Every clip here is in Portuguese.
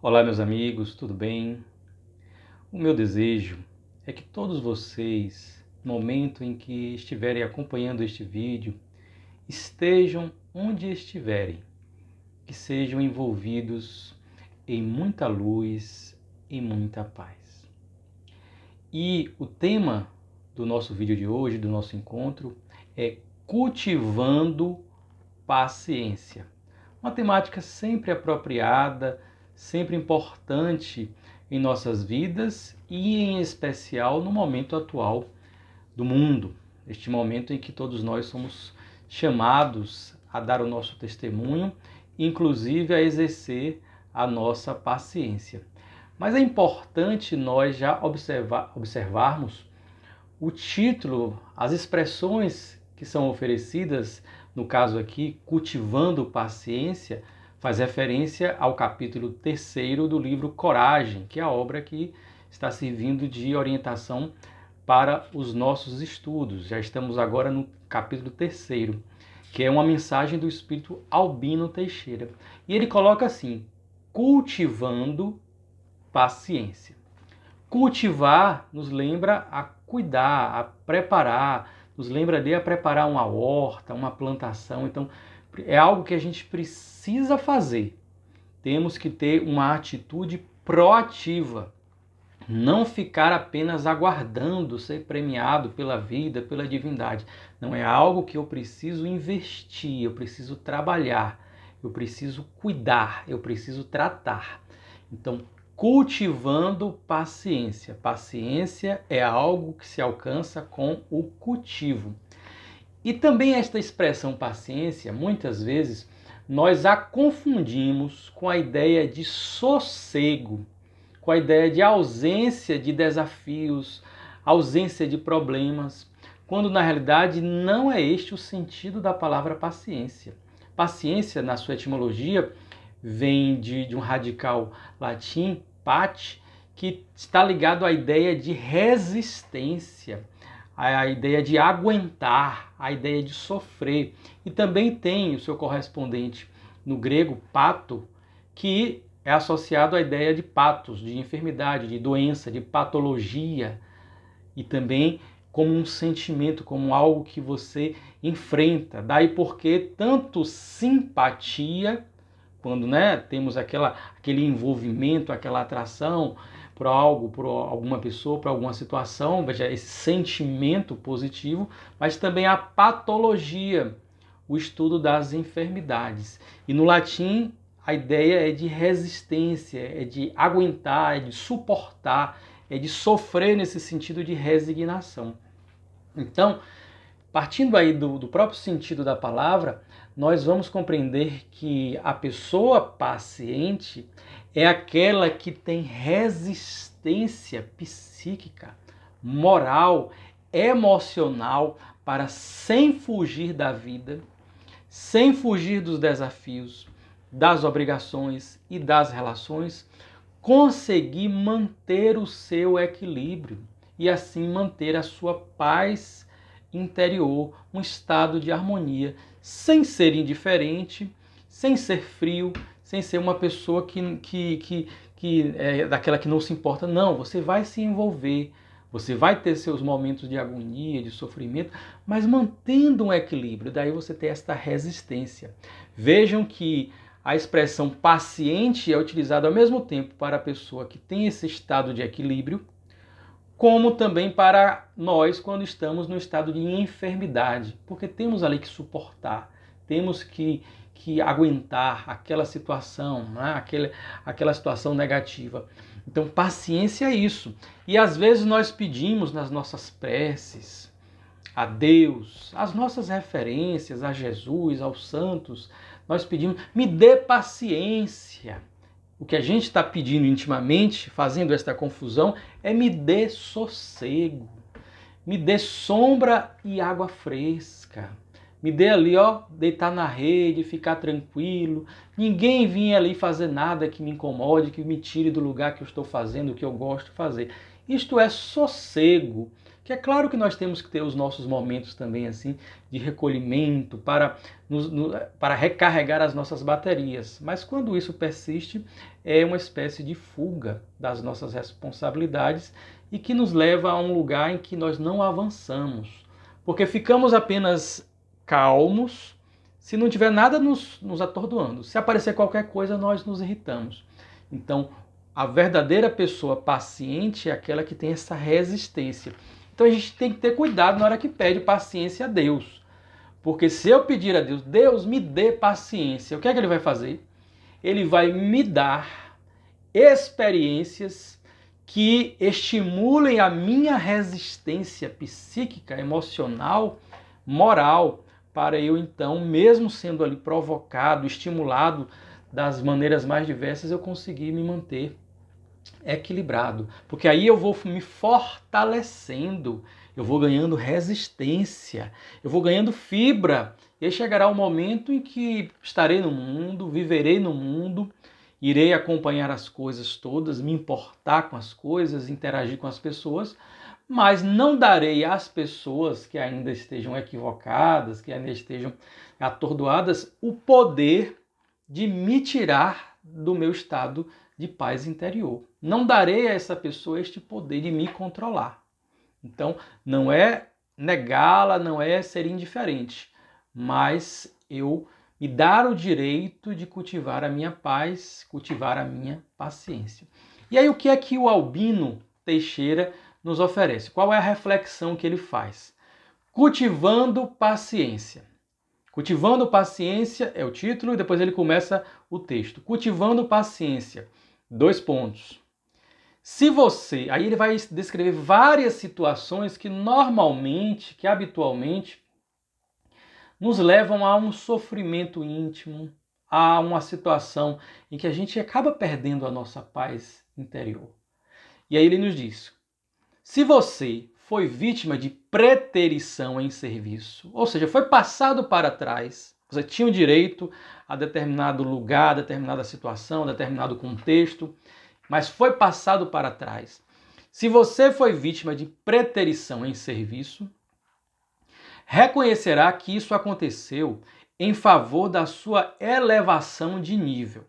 Olá, meus amigos, tudo bem? O meu desejo é que todos vocês, no momento em que estiverem acompanhando este vídeo, estejam onde estiverem, que sejam envolvidos em muita luz e muita paz. E o tema do nosso vídeo de hoje, do nosso encontro, é cultivando paciência. Uma temática sempre apropriada, sempre importante em nossas vidas e em especial no momento atual do mundo, este momento em que todos nós somos chamados a dar o nosso testemunho, inclusive a exercer a nossa paciência. Mas é importante nós já observarmos o título, as expressões que são oferecidas, no caso aqui, cultivando paciência, faz referência ao capítulo 3º do livro Coragem, que é a obra que está servindo de orientação para os nossos estudos. Já estamos agora no capítulo 3º, que é uma mensagem do espírito Albino Teixeira. E ele coloca assim: cultivando paciência. Cultivar nos lembra a cuidar, a preparar, nos lembra de a preparar uma horta, uma plantação. Então, é algo que a gente precisa fazer. Temos que ter uma atitude proativa. Não ficar apenas aguardando ser premiado pela vida, pela divindade. Não é algo que eu preciso investir, eu preciso trabalhar, eu preciso cuidar, eu preciso tratar. Então, cultivando paciência. Paciência é algo que se alcança com o cultivo. E também esta expressão paciência, muitas vezes, nós a confundimos com a ideia de sossego, com a ideia de ausência de desafios, ausência de problemas, quando na realidade não é este o sentido da palavra paciência. Paciência, na sua etimologia, vem de um radical latim, pati, que está ligado à ideia de resistência, à ideia de aguentar, à ideia de sofrer. E também tem o seu correspondente no grego, pato, que é associado à ideia de patos, de enfermidade, de doença, de patologia. E também como um sentimento, como algo que você enfrenta. Daí porque tanto simpatia, quando temos aquele envolvimento, aquela atração por algo, por alguma pessoa, por alguma situação, veja, esse sentimento positivo, mas também a patologia, o estudo das enfermidades. E no latim, a ideia é de resistência, é de aguentar, é de suportar, é de sofrer nesse sentido de resignação. Então, partindo aí do próprio sentido da palavra, nós vamos compreender que a pessoa paciente é aquela que tem resistência psíquica, moral, emocional, para, sem fugir da vida, sem fugir dos desafios, das obrigações e das relações, conseguir manter o seu equilíbrio e assim manter a sua paz interior, um estado de harmonia, sem ser indiferente, sem ser frio, sem ser uma pessoa que é daquela que não se importa. Não, você vai se envolver, você vai ter seus momentos de agonia, de sofrimento, mas mantendo um equilíbrio. Daí você tem esta resistência. Vejam que a expressão paciente é utilizada ao mesmo tempo para a pessoa que tem esse estado de equilíbrio, como também para nós quando estamos no estado de enfermidade, porque temos ali que suportar, temos que aguentar aquela situação, aquela situação negativa. Então, paciência é isso. E às vezes nós pedimos nas nossas preces a Deus, as nossas referências a Jesus, aos santos, nós pedimos, me dê paciência. O que a gente está pedindo intimamente, fazendo esta confusão, é me dê sossego, me dê sombra e água fresca, me dê ali, deitar na rede, ficar tranquilo, ninguém vir ali fazer nada que me incomode, que me tire do lugar que eu estou fazendo, o que eu gosto de fazer. Isto é sossego, Porque é claro que nós temos que ter os nossos momentos também assim de recolhimento para recarregar as nossas baterias. Mas quando isso persiste, é uma espécie de fuga das nossas responsabilidades e que nos leva a um lugar em que nós não avançamos. Porque ficamos apenas calmos se não tiver nada nos atordoando. Se aparecer qualquer coisa, nós nos irritamos. Então, a verdadeira pessoa paciente é aquela que tem essa resistência. Então a gente tem que ter cuidado na hora que pede paciência a Deus. Porque se eu pedir a Deus, Deus me dê paciência, o que é que ele vai fazer? Ele vai me dar experiências que estimulem a minha resistência psíquica, emocional, moral, para eu então, mesmo sendo ali provocado, estimulado das maneiras mais diversas, eu conseguir me manter equilibrado. Porque aí eu vou me fortalecendo, eu vou ganhando resistência, eu vou ganhando fibra. E aí chegará o momento em que estarei no mundo, viverei no mundo, irei acompanhar as coisas todas, me importar com as coisas, interagir com as pessoas, mas não darei às pessoas que ainda estejam equivocadas, que ainda estejam atordoadas, o poder de me tirar do meu estado de paz interior. Não darei a essa pessoa este poder de me controlar. Então, não é negá-la, não é ser indiferente, mas eu me dar o direito de cultivar a minha paz, cultivar a minha paciência. E aí, o que é que o Albino Teixeira nos oferece? Qual é a reflexão que ele faz? Cultivando paciência. Cultivando paciência é o título e depois ele começa o texto. Cultivando paciência. 2 pontos. Se você... Aí ele vai descrever várias situações que normalmente, que habitualmente, nos levam a um sofrimento íntimo, a uma situação em que a gente acaba perdendo a nossa paz interior. E aí ele nos diz: se você foi vítima de preterição em serviço, ou seja, foi passado para trás, você tinha o direito a determinado lugar, a determinada situação, a determinado contexto, mas foi passado para trás. Se você foi vítima de preterição em serviço, reconhecerá que isso aconteceu em favor da sua elevação de nível.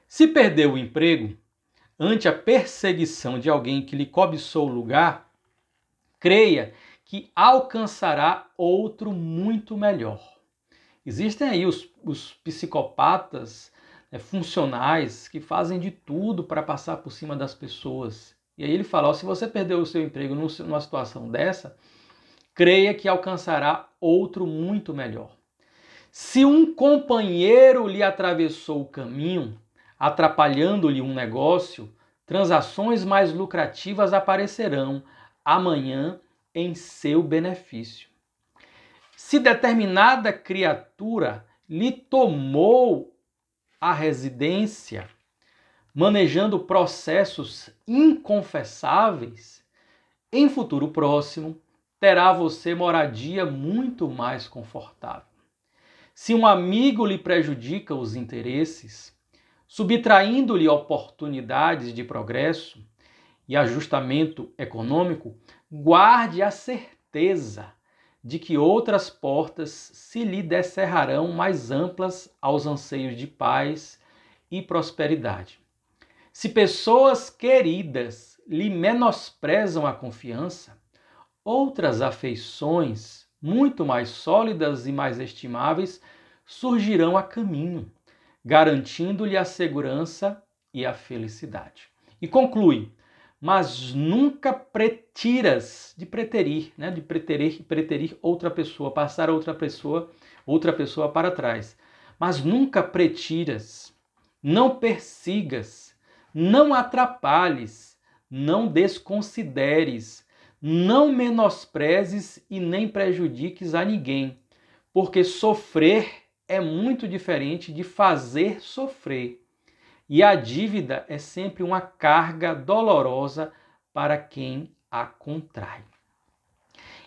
Se perdeu o emprego ante a perseguição de alguém que lhe cobiçou o lugar, creia que alcançará outro muito melhor. Existem aí os psicopatas funcionais que fazem de tudo para passar por cima das pessoas. E aí ele fala, ó, se você perdeu o seu emprego numa situação dessa, creia que alcançará outro muito melhor. Se um companheiro lhe atravessou o caminho, atrapalhando-lhe um negócio, transações mais lucrativas aparecerão amanhã em seu benefício. Se determinada criatura lhe tomou a residência, manejando processos inconfessáveis, em futuro próximo terá você moradia muito mais confortável. Se um amigo lhe prejudica os interesses, subtraindo-lhe oportunidades de progresso e ajustamento econômico, guarde a certeza de que outras portas se lhe descerrarão mais amplas aos anseios de paz e prosperidade. Se pessoas queridas lhe menosprezam a confiança, outras afeições muito mais sólidas e mais estimáveis surgirão a caminho, garantindo-lhe a segurança e a felicidade. E conclui: mas nunca pretiras de preterir, de preterir outra pessoa, passar outra pessoa para trás. Mas nunca pretiras, não persigas, não atrapalhes, não desconsideres, não menosprezes e nem prejudiques a ninguém, porque sofrer é muito diferente de fazer sofrer. E a dívida é sempre uma carga dolorosa para quem a contrai.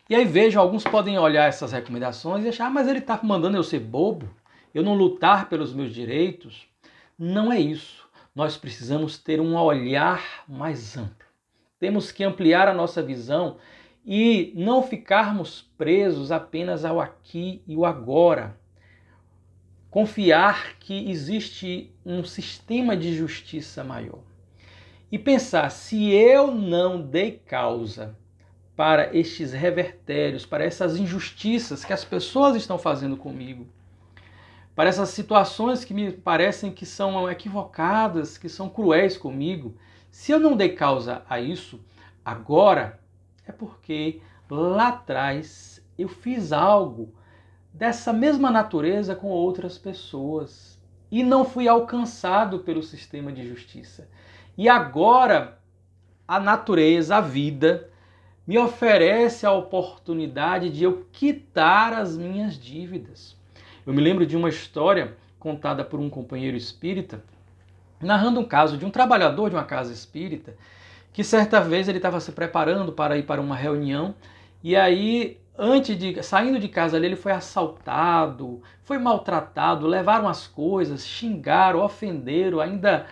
E aí veja, alguns podem olhar essas recomendações e achar, mas ele está mandando eu ser bobo, eu não lutar pelos meus direitos. Não é isso. Nós precisamos ter um olhar mais amplo. Temos que ampliar a nossa visão e não ficarmos presos apenas ao aqui e o agora. Confiar que existe um sistema de justiça maior. E pensar, se eu não dei causa para estes revertérios, para essas injustiças que as pessoas estão fazendo comigo, para essas situações que me parecem que são equivocadas, que são cruéis comigo, se eu não dei causa a isso, agora é porque lá atrás eu fiz algo dessa mesma natureza com outras pessoas e não fui alcançado pelo sistema de justiça. E agora a natureza, a vida, me oferece a oportunidade de eu quitar as minhas dívidas. Eu me lembro de uma história contada por um companheiro espírita, narrando um caso de um trabalhador de uma casa espírita, que certa vez ele estava se preparando para ir para uma reunião, e aí, saindo de casa ali, ele foi assaltado, foi maltratado, levaram as coisas, xingaram, ofenderam, ainda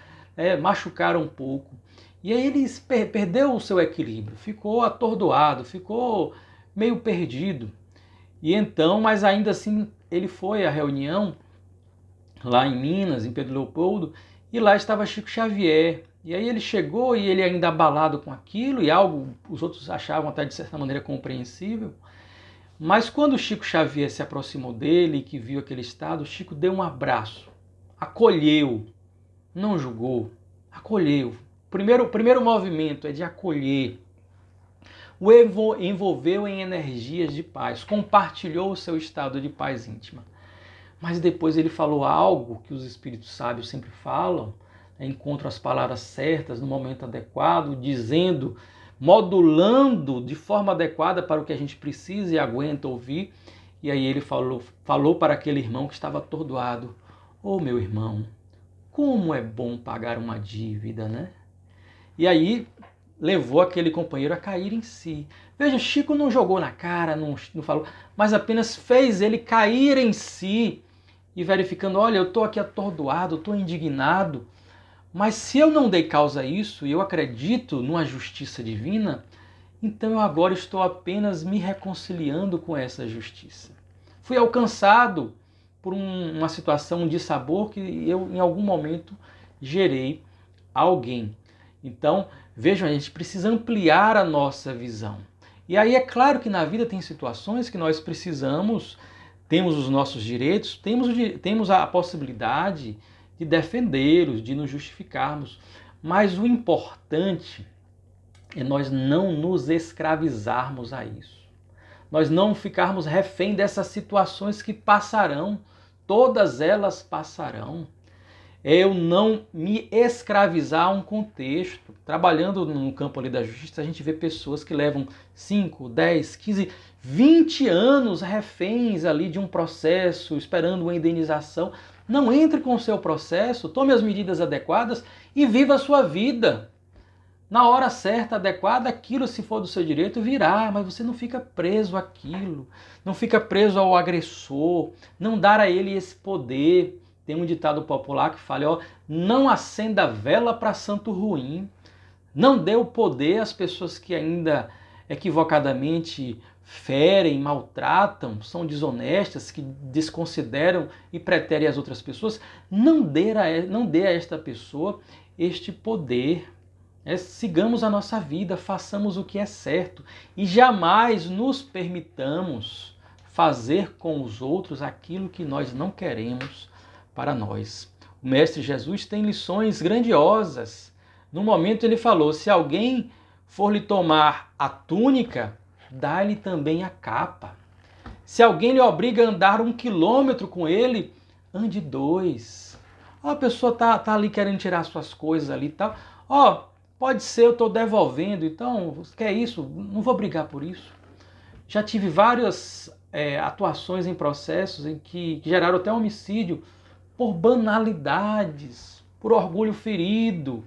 machucaram um pouco. E aí ele perdeu o seu equilíbrio, ficou atordoado, ficou meio perdido. E então, mas ainda assim, ele foi à reunião lá em Minas, em Pedro Leopoldo, e lá estava Chico Xavier. E aí ele chegou e ele ainda abalado com aquilo, e algo os outros achavam até de certa maneira compreensível. Mas quando Chico Xavier se aproximou dele e que viu aquele estado, Chico deu um abraço, acolheu, não julgou, acolheu. O primeiro movimento é de acolher. O envolveu em energias de paz, compartilhou o seu estado de paz íntima. Mas depois ele falou algo que os espíritos sábios sempre falam, encontram as palavras certas no momento adequado, dizendo, modulando de forma adequada para o que a gente precisa e aguenta ouvir. E aí ele falou para aquele irmão que estava atordoado: "Ô meu irmão, como é bom pagar uma dívida, né?" E aí levou aquele companheiro a cair em si. Veja, Chico não jogou na cara, não falou, mas apenas fez ele cair em si e verificando, olha, eu estou aqui atordoado, eu estou indignado, mas se eu não dei causa a isso e eu acredito numa justiça divina, então eu agora estou apenas me reconciliando com essa justiça. Fui alcançado por uma situação, um dissabor que eu em algum momento gerei a alguém. Então, vejam, a gente precisa ampliar a nossa visão. E aí é claro que na vida tem situações que nós precisamos, temos os nossos direitos, temos a possibilidade de defendê-los, de nos justificarmos. Mas o importante é nós não nos escravizarmos a isso. Nós não ficarmos refém dessas situações que passarão, todas elas passarão. Eu não me escravizar a um contexto. Trabalhando no campo ali da justiça, a gente vê pessoas que levam 5, 10, 15, 20 anos reféns ali de um processo, esperando uma indenização. Não entre com o seu processo, tome as medidas adequadas e viva a sua vida. Na hora certa, adequada, aquilo, se for do seu direito, virá, mas você não fica preso àquilo, não fica preso ao agressor, não dar a ele esse poder. Tem um ditado popular que fala, ó, não acenda vela para santo ruim. Não dê o poder às pessoas que ainda equivocadamente ferem, maltratam, são desonestas, que desconsideram e preterem as outras pessoas. Não dê a esta pessoa este poder. Sigamos a nossa vida, façamos o que é certo e jamais nos permitamos fazer com os outros aquilo que nós não queremos para nós. O Mestre Jesus tem lições grandiosas. No momento ele falou, se alguém for lhe tomar a túnica, dá-lhe também a capa. Se alguém lhe obriga a andar 1 quilômetro com ele, ande 2. A pessoa tá ali querendo tirar suas coisas ali e tal. Pode ser, eu estou devolvendo, então, você quer isso? Não vou brigar por isso. Já tive várias atuações em processos em que geraram até homicídio por banalidades, por orgulho ferido.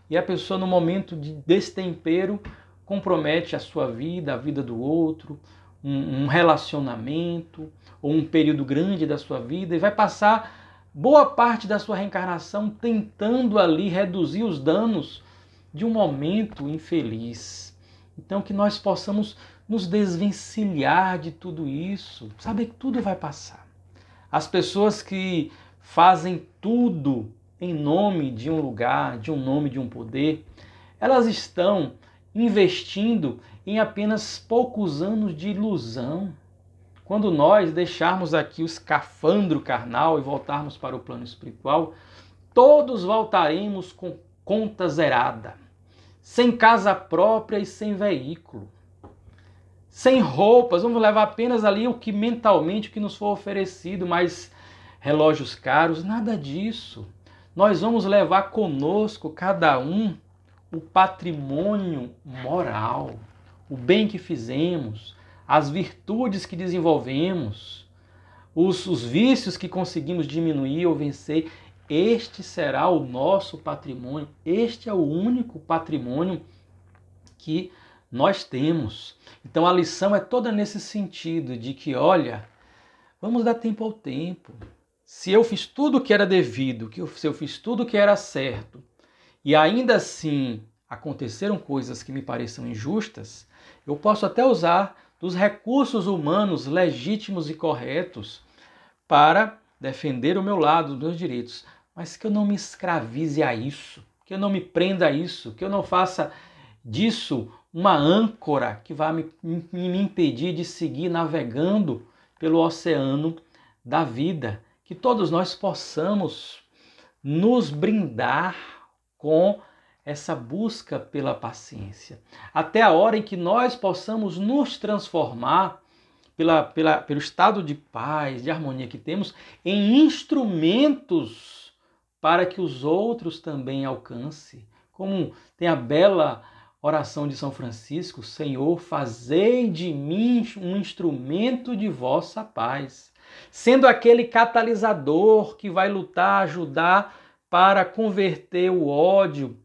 E a pessoa, no momento de destempero, compromete a sua vida, a vida do outro, um relacionamento, ou um período grande da sua vida, e vai passar boa parte da sua reencarnação tentando ali reduzir os danos de um momento infeliz. Então, que nós possamos nos desvencilhar de tudo isso, saber que tudo vai passar. As pessoas que fazem tudo em nome de um lugar, de um nome, de um poder, elas estão investindo em apenas poucos anos de ilusão. Quando nós deixarmos aqui o escafandro carnal e voltarmos para o plano espiritual, todos voltaremos com conta zerada, sem casa própria e sem veículo, sem roupas, vamos levar apenas ali o que mentalmente o que nos for oferecido, mas relógios caros, nada disso. Nós vamos levar conosco, cada um, o patrimônio moral, o bem que fizemos, as virtudes que desenvolvemos, os vícios que conseguimos diminuir ou vencer. Este será o nosso patrimônio, este é o único patrimônio que nós temos. Então a lição é toda nesse sentido de que, olha, vamos dar tempo ao tempo. Se eu fiz tudo o que era devido, se eu fiz tudo o que era certo, e ainda assim aconteceram coisas que me pareçam injustas, eu posso até usar dos recursos humanos legítimos e corretos para defender o meu lado, os meus direitos, mas que eu não me escravize a isso, que eu não me prenda a isso, que eu não faça disso uma âncora que vai me impedir de seguir navegando pelo oceano da vida. Que todos nós possamos nos brindar com essa busca pela paciência, até a hora em que nós possamos nos transformar pelo estado de paz, de harmonia que temos, em instrumentos para que os outros também alcancem. Como tem a bela oração de São Francisco: Senhor, fazei de mim um instrumento de vossa paz, sendo aquele catalisador que vai lutar, ajudar para converter o ódio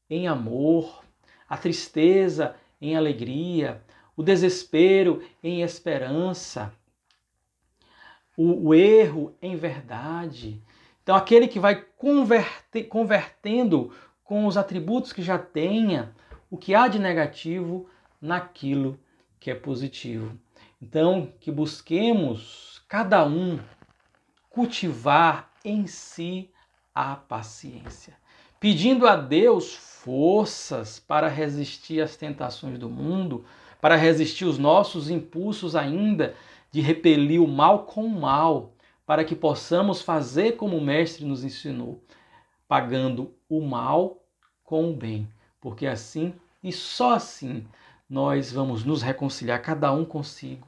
em amor, a tristeza em alegria, o desespero em esperança, o erro em verdade. Então, aquele que vai convertendo com os atributos que já tenha o que há de negativo naquilo que é positivo. Então, que busquemos, cada um, cultivar em si a paciência, pedindo a Deus forças para resistir às tentações do mundo, para resistir os nossos impulsos ainda de repelir o mal com o mal, para que possamos fazer como o Mestre nos ensinou, pagando o mal com o bem, porque assim e só assim nós vamos nos reconciliar, cada um consigo.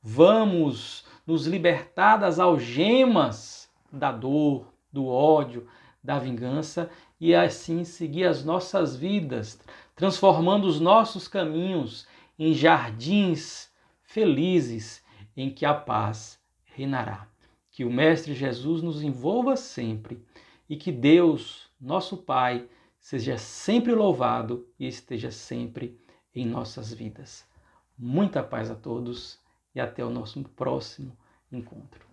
Vamos nos libertar das algemas da dor, do ódio, da vingança e assim seguir as nossas vidas, transformando os nossos caminhos em jardins felizes em que a paz reinará. Que o Mestre Jesus nos envolva sempre e que Deus, nosso Pai, seja sempre louvado e esteja sempre em nossas vidas. Muita paz a todos e até o nosso próximo encontro.